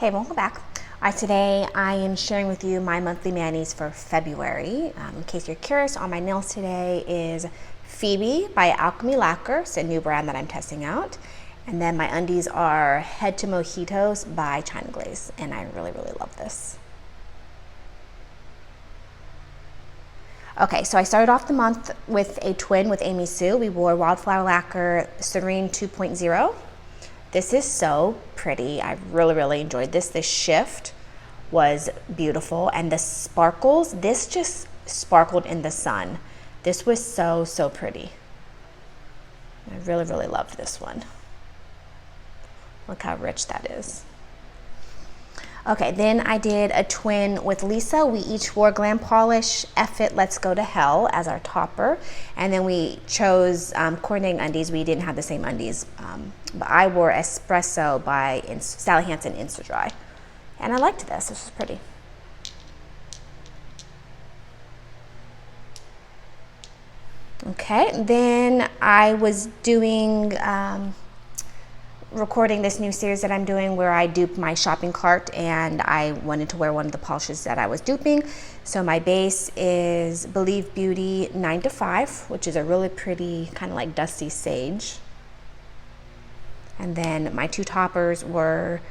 Hey, welcome back. Today I am sharing with you my monthly manis for February. In case you're curious, on my nails today is Phoebe by Alchemy Lacquer. It's a new brand that I'm testing out. And then my undies are Head to Mojitos by China Glaze, and I really love this. Okay, so I started off the month with a twin with Amy Sue. We wore Wildflower Lacquer Serene 2.0. This is so pretty. I really enjoyed this. This shift was beautiful, and the sparkles, this just sparkled in the sun. This was so pretty. I really loved this one. Look how rich that is. Okay, then I did a twin with Lisa. We each wore Glam Polish F It Let's Go to Hell as our topper. And then we chose coordinating undies. We didn't have the same undies. But I wore Espresso by Sally Hansen Insta-Dry. And I liked this. This was pretty. Okay, then I was doing recording this new series that I'm doing where I dupe my shopping cart, and I wanted to wear one of the polishes that I was duping. So my base is Believe Beauty 9 to 5, which is a really pretty kind of like dusty sage. And then my two toppers were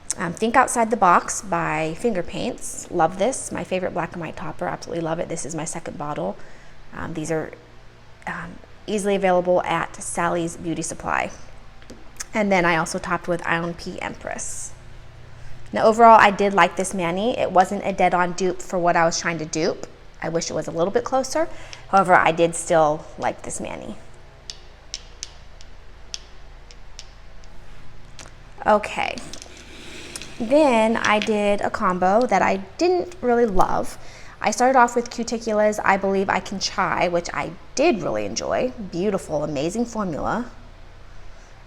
Think Outside the Box by Finger Paints. Love this. My favorite black and white topper. Absolutely love it. This is my second bottle. These are easily available at Sally's Beauty Supply. And then I also topped with Ion P Empress. Now overall, I did like this mani. It wasn't a dead-on dupe for what I was trying to dupe. I wish it was a little bit closer. However, I did still like this mani. Okay. Then I did a combo that I didn't really love. I started off with Cuticula's I Believe I Can Chai, which I did really enjoy. Beautiful, amazing formula.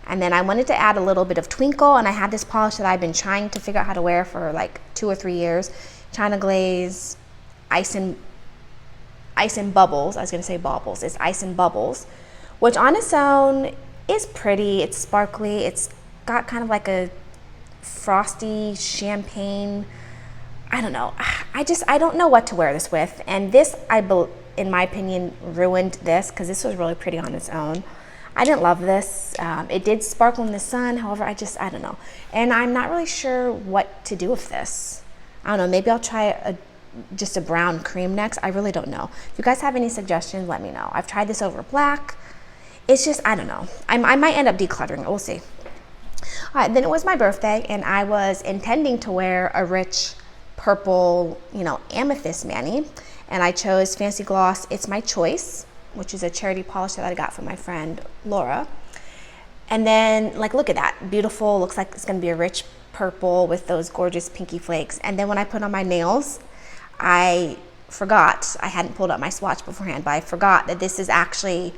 And then I wanted to add a little bit of twinkle, and I had this polish that I've been trying to figure out how to wear for like 2 or 3 years. China Glaze Ice and Bubbles. I was gonna say baubles. It's Ice and Bubbles, which on its own is pretty. It's sparkly. It's got kind of like a frosty champagne. I don't know. I don't know what to wear this with. And this, in my opinion, ruined this because this was really pretty on its own. I didn't love this. It did sparkle in the sun. However, I don't know. And I'm not really sure what to do with this. I don't know. Maybe I'll try just a brown cream next. I really don't know. If you guys have any suggestions, let me know. I've tried this over black. It's just, I don't know. I might end up decluttering it. We'll see. All right, then it was my birthday, and I was intending to wear a rich purple, amethyst mani. And I chose Fancy Gloss It's My Choice, which is a charity polish that I got from my friend Laura. And then, look at that. Beautiful. Looks like it's going to be a rich purple with those gorgeous pinky flakes. And then when I put on my nails, I forgot. I hadn't pulled up my swatch beforehand, but I forgot that this is actually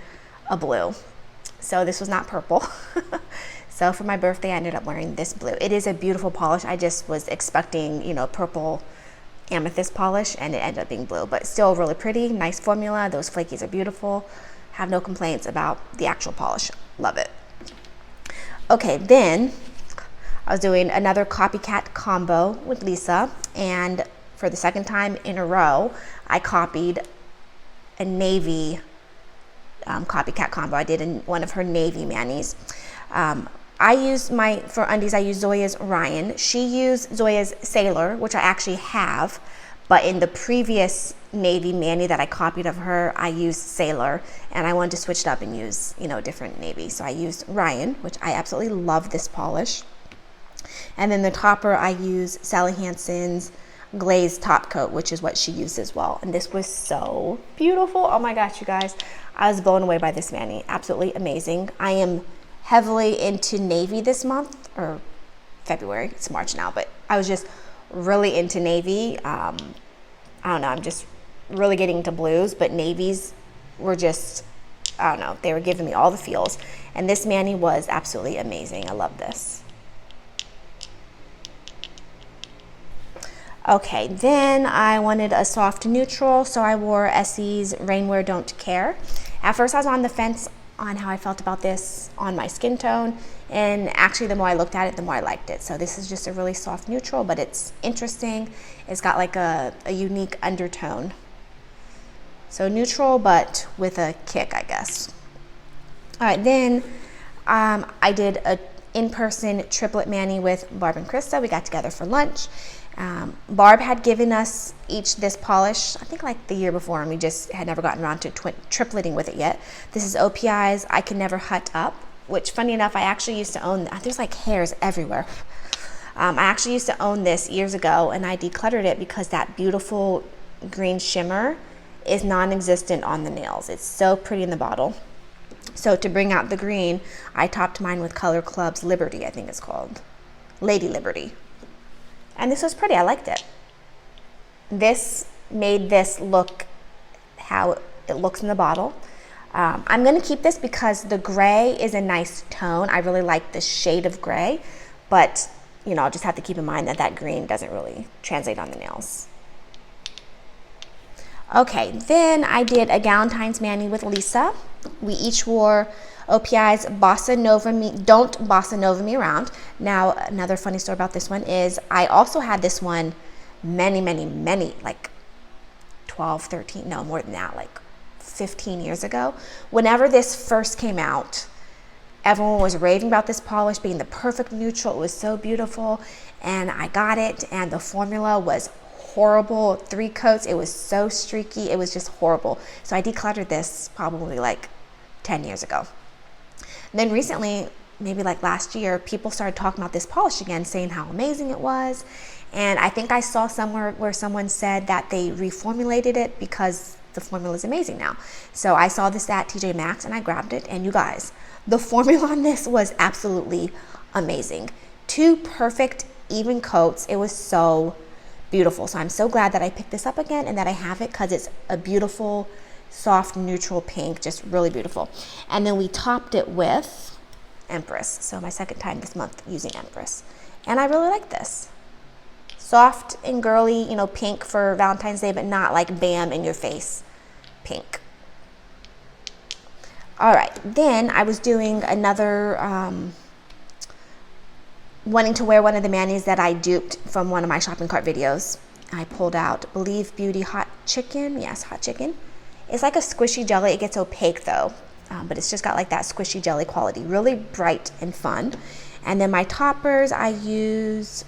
a blue. So this was not purple. So for my birthday, I ended up wearing this blue. It is a beautiful polish. I just was expecting, purple amethyst polish, and it ended up being blue, but still really pretty. Nice formula. Those flakies are beautiful. Have no complaints about the actual polish. Love it. Okay, then I was doing another copycat combo with Lisa, and for the second time in a row, I copied a navy copycat combo. I did one of her navy manis. I used for undies, I used Zoya's Ryan. She used Zoya's Sailor, which I actually have, but in the previous navy mani that I copied of her, I used Sailor, and I wanted to switch it up and use, different navy. So I used Ryan, which I absolutely love this polish. And then the topper, I used Sally Hansen's Glaze Top Coat, which is what she used as well. And this was so beautiful. Oh my gosh, you guys. I was blown away by this mani. Absolutely amazing. I am heavily into navy this month, or February. It's March now, but I was just really into navy. I don't know. I'm just really getting into blues, but navies were just, I don't know. They were giving me all the feels. And this mani was absolutely amazing. I love this. Okay, then I wanted a soft neutral, so I wore Essie's Rainwear Don't Care. At first I was on the fence on how I felt about this on my skin tone. And actually, the more I looked at it, the more I liked it. So this is just a really soft neutral, but it's interesting. It's got like a unique undertone. So neutral, but with a kick, I guess. All right, then I did a in-person triplet mani with Barb and Krista. We got together for lunch. Barb had given us each this polish, I think like the year before, and we just had never gotten around to tripleting with it yet. This is OPI's I Can Never Hut Up, which funny enough, I actually used to own. There's like hairs everywhere. I actually used to own this years ago, and I decluttered it because that beautiful green shimmer is non-existent on the nails. It's so pretty in the bottle. So to bring out the green, I topped mine with Color Club's Liberty, I think it's called. Lady Liberty. And this was pretty, I liked it. This made this look how it looks in the bottle. I'm gonna keep this because the gray is a nice tone. I really like the shade of gray, but you know, I'll just have to keep in mind that that green doesn't really translate on the nails. Okay, then I did a Galentine's mani with Lisa. We each wore OPI's Bossa Nova Me, Don't Bossa Nova Me Around. Now, another funny story about this one is I also had this one many, like 12, 13, no, more than that, like 15 years ago. Whenever this first came out, everyone was raving about this polish being the perfect neutral. It was so beautiful, and I got it, and the formula was horrible. 3 coats, it was so streaky, it was just horrible. So I decluttered this probably like 10 years ago. And then recently, maybe like last year, people started talking about this polish again, saying how amazing it was. And I think I saw somewhere where someone said that they reformulated it because the formula is amazing now. So I saw this at TJ Maxx and I grabbed it, and you guys, the formula on this was absolutely amazing. 2 perfect even coats. It was so beautiful. So I'm so glad that I picked this up again and that I have it because it's a beautiful, soft, neutral pink, just really beautiful. And then we topped it with Empress. So my second time this month using Empress. And I really like this. Soft and girly, you know, pink for Valentine's Day, but not like bam in your face pink. All right, then I was doing another, wanting to wear one of the manis that I duped from one of my shopping cart videos. I pulled out Believe Beauty Hot Chicken. Yes, Hot Chicken. It's like a squishy jelly. It gets opaque though, but it's just got like that squishy jelly quality. Really bright and fun. And then my toppers, I use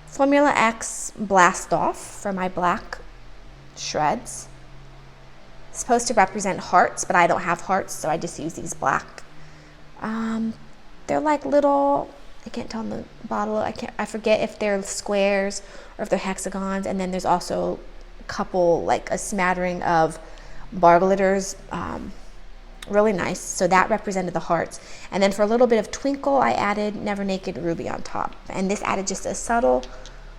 Formula X Blast Off for my black shreds. It's supposed to represent hearts, but I don't have hearts, so I just use these black. They're like little, I can't tell in the bottle, I forget if they're squares or if they're hexagons. And then there's also a couple, like a smattering of bar glitters. Really nice. So that represented the hearts. And then for a little bit of twinkle, I added Never Naked Ruby on top. And this added just a subtle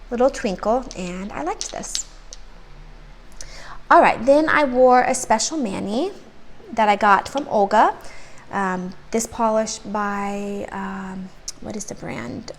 little twinkle, and I liked this. All right, then I wore a special mani that I got from Olga. This polish by, what is the brand?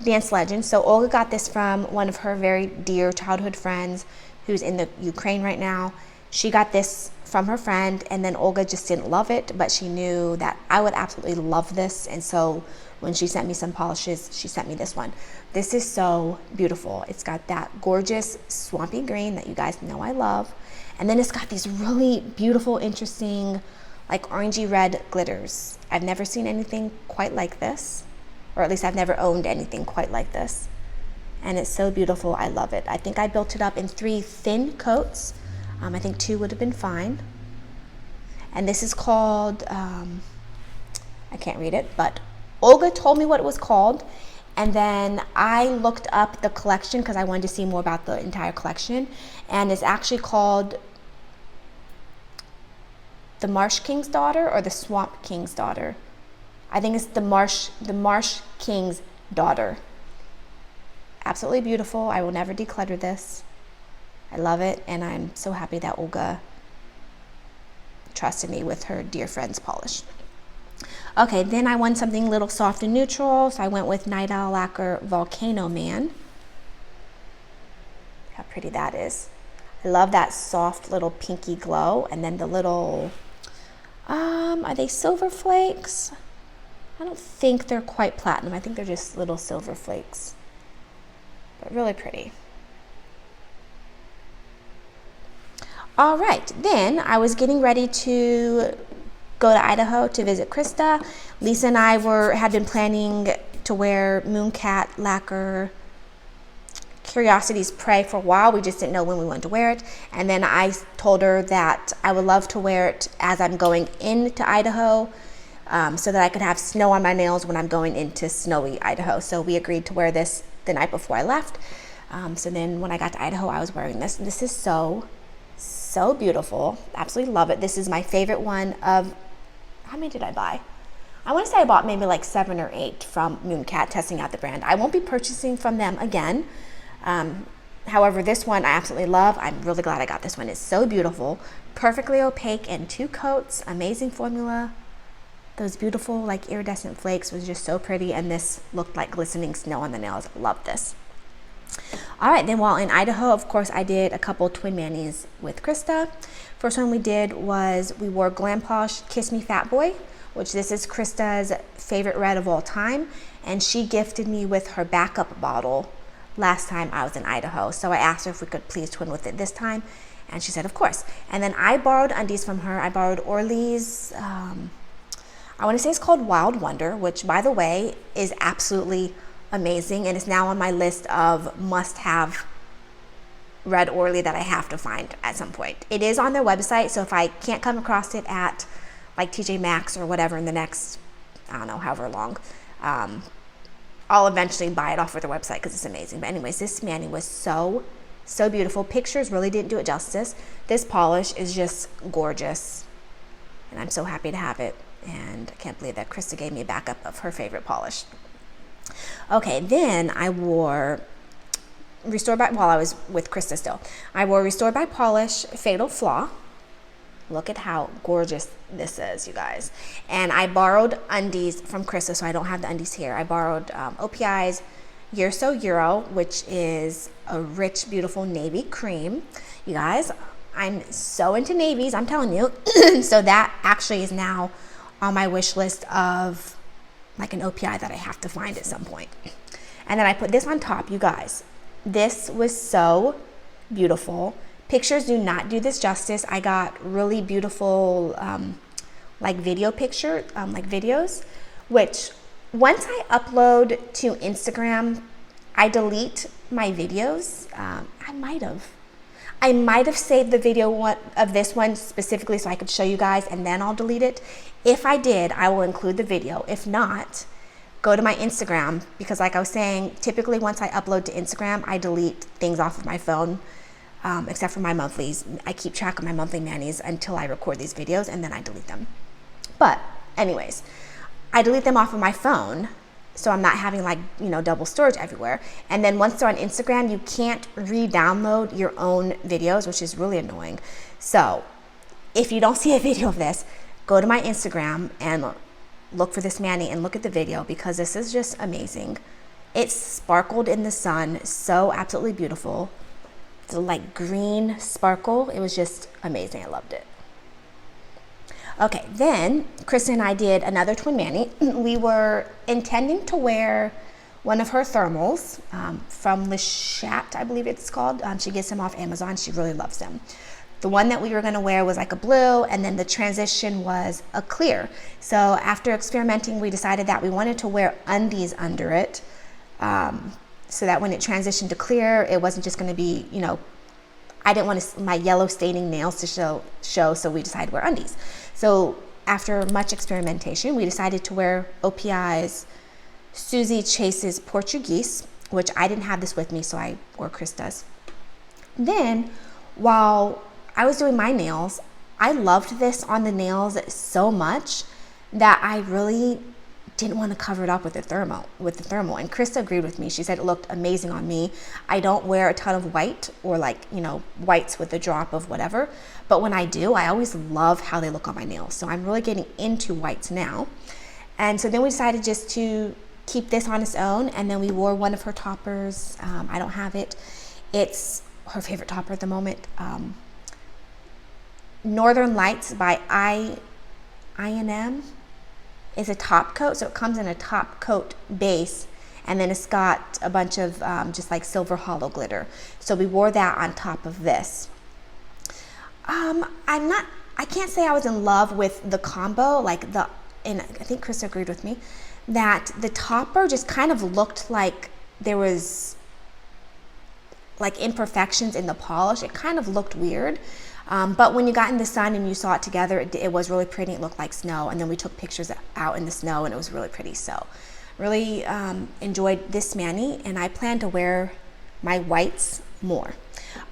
Dance Legend. So Olga got this from one of her very dear childhood friends who's in the Ukraine right now. She got this from her friend, and then Olga just didn't love it, but she knew that I would absolutely love this, and so when she sent me some polishes, she sent me this one. This is so beautiful. It's got that gorgeous swampy green that you guys know I love, and then it's got these really beautiful, interesting, like orangey red glitters. I've never seen anything quite like this, or at least I've never owned anything quite like this, and it's so beautiful. I love it. I think I built it up in 3 thin coats. I think 2 would have been fine. And this is called, I can't read it, but Olga told me what it was called. And then I looked up the collection because I wanted to see more about the entire collection. And it's actually called The Marsh King's Daughter or The Swamp King's Daughter. I think it's The Marsh King's Daughter. Absolutely beautiful. I will never declutter this. I love it, and I'm so happy that Olga trusted me with her dear friend's polish. Okay, then I want something a little soft and neutral, so I went with Night Owl Lacquer Volcano Man. How pretty that is. I love that soft little pinky glow, and then the little, are they silver flakes? I don't think they're quite platinum. I think they're just little silver flakes, but really pretty. All right, then I was getting ready to go to Idaho to visit Krista. Lisa and I had been planning to wear Mooncat lacquer Curiosity's Prey for a while. We just didn't know when we wanted to wear it. And then I told her that I would love to wear it as I'm going into Idaho, so that I could have snow on my nails when I'm going into snowy Idaho. So we agreed to wear this the night before I left. So then when I got to Idaho, I was wearing this. This is so beautiful. Absolutely love it. This is my favorite one of, how many did I buy? I want to say I bought maybe like 7 or 8 from Mooncat, testing out the brand. I won't be purchasing from them again. However, this one I absolutely love. I'm really glad I got this one. It's so beautiful, perfectly opaque in 2 coats, amazing formula. Those beautiful like iridescent flakes was just so pretty, and this looked like glistening snow on the nails. Love this. All right, then while in Idaho, of course, I did a couple twin manis with Krista. First one we did was we wore Glam Polish Kiss Me Fat Boy, which this is Krista's favorite red of all time, and she gifted me with her backup bottle last time I was in Idaho. So I asked her if we could please twin with it this time, and she said of course. And then I borrowed undies from her. I borrowed Orly's, I want to say it's called Wild Wonder, which by the way is absolutely amazing, and it's now on my list of must-have red Orly that I have to find at some point. It is on their website, so if I can't come across it at like TJ Maxx or whatever in the next, I don't know, however long, I'll eventually buy it off of their website because it's amazing. But anyways, this mani was so beautiful. Pictures really didn't do it justice. This polish is just gorgeous, and I'm so happy to have it, and I can't believe that Krista gave me a backup of her favorite polish. Okay, then I wore Restored by, while I was with Krista still, I wore Restored by Polish Fatal Flaw. Look at how gorgeous this is, you guys. And I borrowed undies from Krista, so I don't have the undies here. I borrowed OPI's Yerso Euro, which is a rich, beautiful navy cream. You guys, I'm so into navies, I'm telling you. So that actually is now on my wish list of like an OPI that I have to find at some point. And then I put this on top, you guys. This was so beautiful. Pictures do not do this justice. I got really beautiful like video picture, like videos, which once I upload to Instagram, I delete my videos. I might have saved the video of this one specifically so I could show you guys, and then I'll delete it. If I did, I will include the video. If not, go to my Instagram, because like I was saying, typically once I upload to Instagram, I delete things off of my phone, except for my monthlies. I keep track of my monthly manis until I record these videos, and then I delete them. But anyways, I delete them off of my phone, so I'm not having like, you know, double storage everywhere. And then once they're on Instagram, you can't re-download your own videos, which is really annoying. So if you don't see a video of this, go to my Instagram and look for this mani and look at the video, because this is just amazing. It sparkled in the sun, so absolutely beautiful. It's a like green sparkle. It was just amazing. I loved it. Okay, then Krista and I did another twin mani. We were intending to wear one of her thermals from Le Chat, I believe it's called. She gets them off Amazon. She really loves them. The one that we were going to wear was like a blue, and then the transition was a clear. So after experimenting, we decided that we wanted to wear undies under it, so that when it transitioned to clear, it wasn't just going to be, you know, I didn't want my yellow staining nails to show, so we decided to wear undies. So after much experimentation, we decided to wear OPI's Susie Chase's Portuguese, which I didn't have this with me, so I wore Krista's. Then, while I was doing my nails, I loved this on the nails so much that I really didn't want to cover it up with the thermal. And Krista agreed with me. She said it looked amazing on me. I don't wear a ton of white, or like, you know, whites with a drop of whatever. But when I do, I always love how they look on my nails. So I'm really getting into whites now. And so then we decided just to keep this on its own. And then we wore one of her toppers. I don't have it. It's her favorite topper at the moment. Northern Lights by I&M. is a top coat. So it comes in a top coat base, and then it's got a bunch of just like silver hollow glitter. So we wore that on top of this. I can't say I was in love with the combo, and I think Chris agreed with me, that the topper just kind of looked like there was like imperfections in the polish. It kind of looked weird. But when you got in the sun and you saw it together, it was really pretty. It looked like snow. And then we took pictures out in the snow and it was really pretty. So really enjoyed this mani, and I plan to wear my whites more.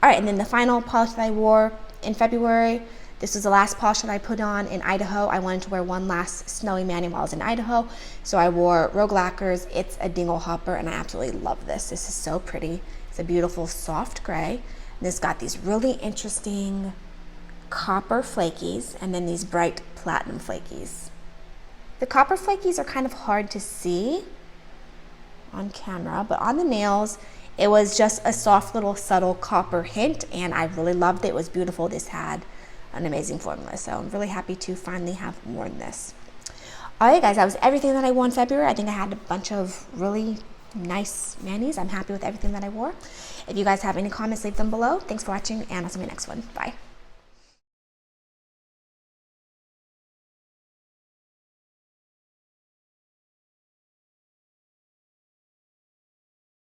All right, and then the final polish that I wore in February, this was the last polish that I put on in Idaho. I wanted to wear one last snowy mani while I was in Idaho. So I wore Rogue Lacquer's It's a Dingle Hopper, and I absolutely love this. This is so pretty. It's a beautiful soft gray. And it's got these really interesting copper flakies and then these bright platinum flakies. The copper flakies are kind of hard to see on camera, but on the nails, it was just a soft little subtle copper hint, and I really loved it. It was beautiful. This had an amazing formula, so I'm really happy to finally have worn this. All right, guys, that was everything that I wore in February. I think I had a bunch of really nice manis. I'm happy with everything that I wore. If you guys have any comments, leave them below. Thanks for watching, and I'll see you in the next one. Bye.